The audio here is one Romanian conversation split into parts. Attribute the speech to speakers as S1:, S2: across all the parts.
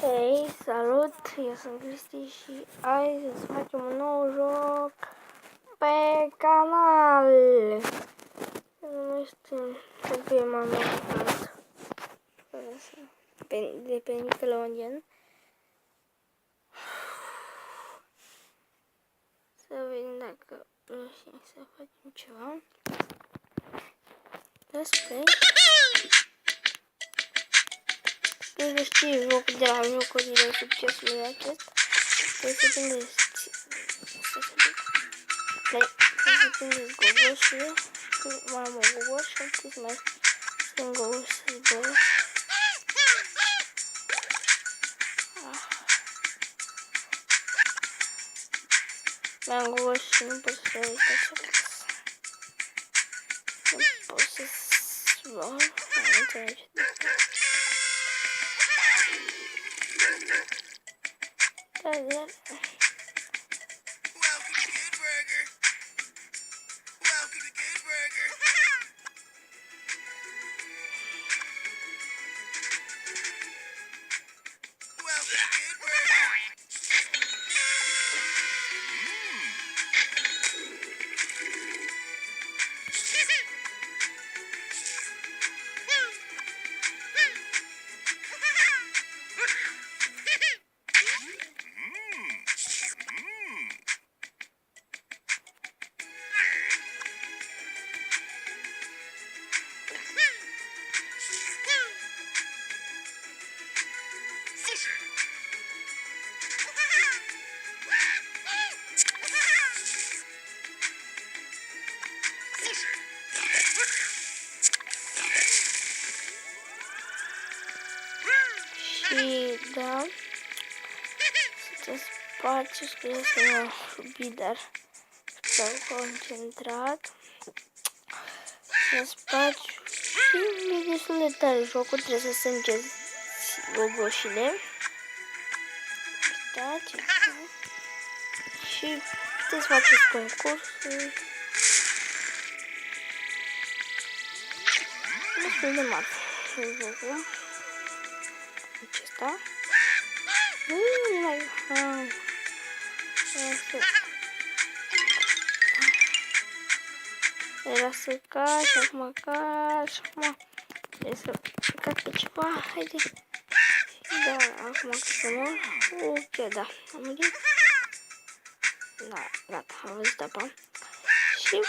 S1: Hei, salut! Eu sunt Cristi și azi să facem un nou joc pe canal. Se numește Trebuie mai mult de pe Nickelodeon. Să vedem dacă reușim să facem ceva. Let's play. Cred că știi jocul de la jocurile succesului acesta. Trebuie să prindeți gogoșile. Mai am o gogoș și trebuie să mai strâng gogoș să zboare. Mai am gogoș și nu pot să uit așa. Nu pot să zbor. Nu înțelege. Welcome to Good Burger. Welcome to Good Burger. Welcome to Good Burger. Și da, să spargi și trebuie să mă șubi, dar s-au concentrat. Să spargi și e destul de tare jocul, trebuie să strângeți gogoșile. Uitați, și puteți să faceți concursuri. Destul de mare jocul acesta. Era să cași, și acum cași, și acum trebuie să cac pe ceva, haide. Da, acum că să mor. Ok, da, am murit. Da, gata, am văzut apa. Și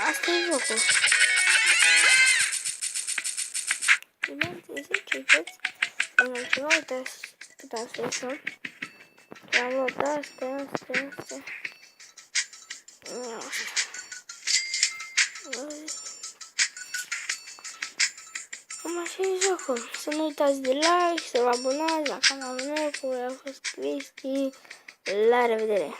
S1: asta e jocul. Bineînțeles, ce veți? În ceva, uitați cât asta este. Am luat astea. Cam așa e jocul. Să nu uitați de like, să vă abonați la canalul meu, cu a fost Cristi. La revedere!